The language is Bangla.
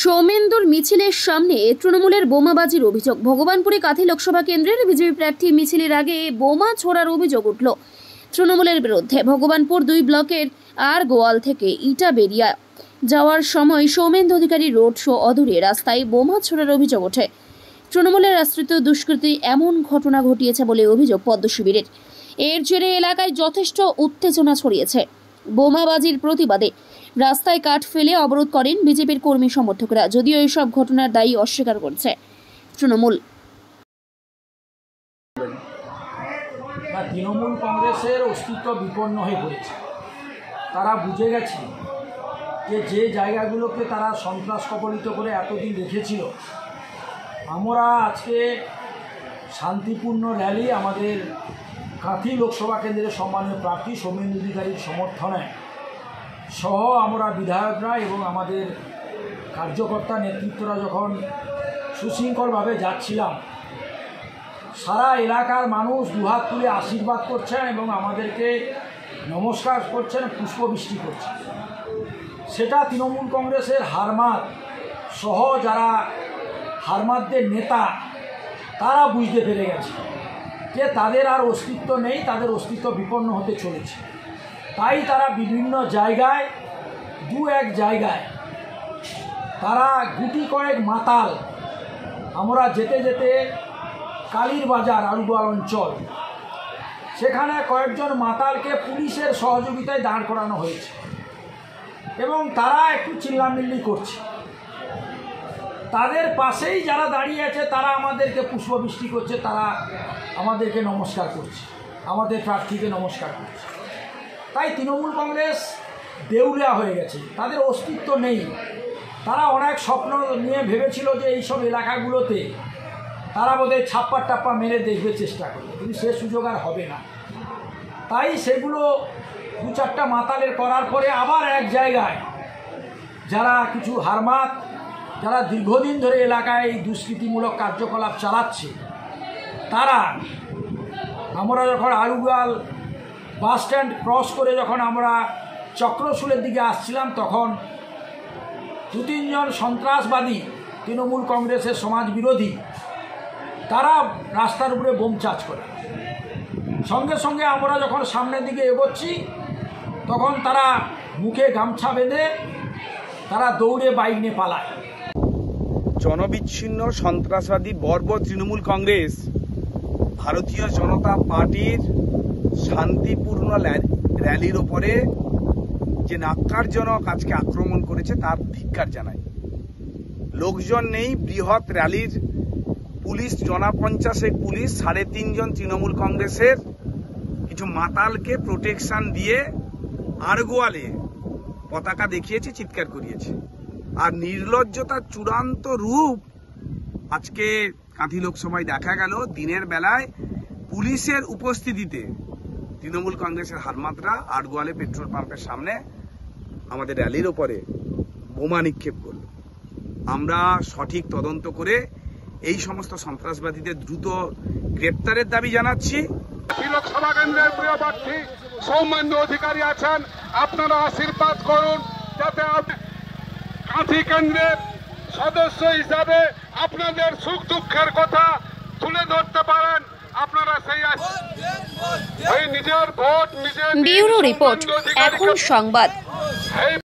সৌমেন্দুর মিছিলের সামনে তৃণমূলের বোমাবাজির অভিযোগ। ভগবানপুরে কাঁথি লোকসভা কেন্দ্রের বিজেপি প্রার্থী মিছিলের আগে বোমা ছোড়ার অভিযোগ উঠল তৃণমূলের বিরুদ্ধে। ভগবানপুর 2 ব্লকের আর গোয়াল থেকে ইটাবেরিয়া যাওয়ার সময় সৌমেন্দু অধিকারী রোড শো অদূরে রাস্তায় বোমা ছোড়ার অভিযোগ ওঠে। তৃণমূলের আশ্রিত দুষ্কৃতী এমন ঘটনা ঘটিয়েছে বলে অভিযোগ পদ্ম শিবিরের। এর জেরে এলাকায় যথেষ্ট উত্তেজনা ছড়িয়েছে। বোমাবাজির প্রতিবাদে রাস্তায় কাঠ ফেলে অবরোধ করেন বিজেপির কর্মী সমর্থকরা, যদিও এইসব ঘটনার দায়ী অস্বীকার করছে তৃণমূল। তৃণমূল কংগ্রেসের অস্তিত্ব বিপন্ন হয়ে পড়েছে। তারা বুঝে গেছে যে জায়গাগুলোকে তারা সন্ত্রাস কবলিত করে এতদিন রেখেছিল, আমরা আজকে শান্তিপূর্ণ র্যালি আমাদের কাঁথি লোকসভা কেন্দ্রের সম্মানীয় প্রার্থী সৌমেন্দু অধিকারীর সমর্থনে সহ আমরা বিধায়করা এবং আমাদের কার্যকর্তা নেতৃত্বরা যখন সুশৃঙ্খলভাবে যাচ্ছিলাম, সারা এলাকার মানুষ দুহাত তুলে আশীর্বাদ করছেন এবং আমাদেরকে নমস্কার করছেন, পুষ্পবৃষ্টি করছেন। সেটা তৃণমূল কংগ্রেসের হারমাত সহ যারা হারমাতদের নেতা, তারা বুঝতে পেরে গেছে যে তাদের আর অস্তিত্ব নেই, তাদের অস্তিত্ব বিপন্ন হতে চলেছে। তাই তারা বিভিন্ন জায়গায়, এক জায়গায় তারা গুটি কয়েক মাতাল, আমরা যেতে যেতে কালীর বাজার আলুগোয়াল অঞ্চল, সেখানে কয়েকজন মাতালকে পুলিশের সহযোগিতায় দাঁড় করানো হয়েছে এবং তারা একটু চিল্লামিল্লি করছে। তাদের পাশেই যারা দাঁড়িয়ে আছে তারা আমাদেরকে পুষ্পবৃষ্টি করছে, তারা আমাদেরকে নমস্কার করছে, আমাদের প্রার্থীকে নমস্কার করছে। তাই তৃণমূল কংগ্রেস দেউলিয়া হয়ে গেছে, তাদের অস্তিত্ব নেই। তারা অনেক স্বপ্ন নিয়ে ভেবেছিল যে এইসব এলাকাগুলোতে তারা বোধহয় ছাপ্পা মেরে দেখবে চেষ্টা করবে, কিন্তু সে সুযোগ আর হবে না। তাই সেগুলো 2-4টা মাতালের করার পরে আবার এক জায়গায় যারা কিছু হারমাত, যারা দীর্ঘদিন ধরে এলাকায় এই দুষ্কৃতিমূলক কার্যকলাপ চালাচ্ছে, তারা, আমরা যখন আলুগোয়াল বাস স্ট্যান্ড ক্রস করে যখন আমরা চক্রশুলের দিকে আসছিলাম, তখন 2-3 জন সন্ত্রাসবাদী তৃণমূল কংগ্রেসের সমাজ বিরোধী, তারা রাস্তার উপরে বোম চার্জ করে। সঙ্গে সঙ্গে আমরা যখন সামনের দিকে এগোচ্ছি, তখন তারা মুখে গামছা বেঁধে তারা দৌড়ে বাইক নিয়ে পালায়। জনবিচ্ছিন্ন সন্ত্রাসবাদী বর্বর তৃণমূল কংগ্রেস ভারতীয় জনতা পার্টির শান্তিপূর্ণ র্যালির ওপরে যে ন্যাক্কারজনক আজকে আক্রমণ করেছে তার ধিক্কার জানায়। লোকজন নেই, বৃহৎ র্যালির পুলিশ 50 পুলিশ 3.5 জন তৃণমূল কংগ্রেসের কিছু মাতালকে প্রোটেকশন দিয়ে আরগোয়ালে পতাকা দেখিয়েছে, চিৎকার করিয়েছে। আর নির্লজ্জতার চূড়ান্ত রূপ আজকে কাঁথি লোকসভায় দেখা গেল। দিনের বেলায় পুলিশের উপস্থিতিতে তৃণমূল কংগ্রেসের হারমাতরা আরগোয়ালে পেট্রোল পাম্পের সামনে আমাদের র্যালির ওপরে বোমা নিক্ষেপ করল। আমরা সঠিক তদন্ত করে এই সমস্ত সন্ত্রাসবাদীদের দ্রুত গ্রেপ্তারের দাবি জানাচ্ছি। লোকসভা কেন্দ্রের প্রিয় প্রার্থী সৌমেন্দু অধিকারী আছেন, আপনারা আশীর্বাদ করুন যাতে কাঁথি কেন্দ্রের সদস্য হিসাবে আপনাদের সুখ দুঃখের কথা তুলে ধরতে পারেন। আপনারা সেই নিজের ভোট নিজের। ব্যুরো রিপোর্ট, এখন সংবাদ।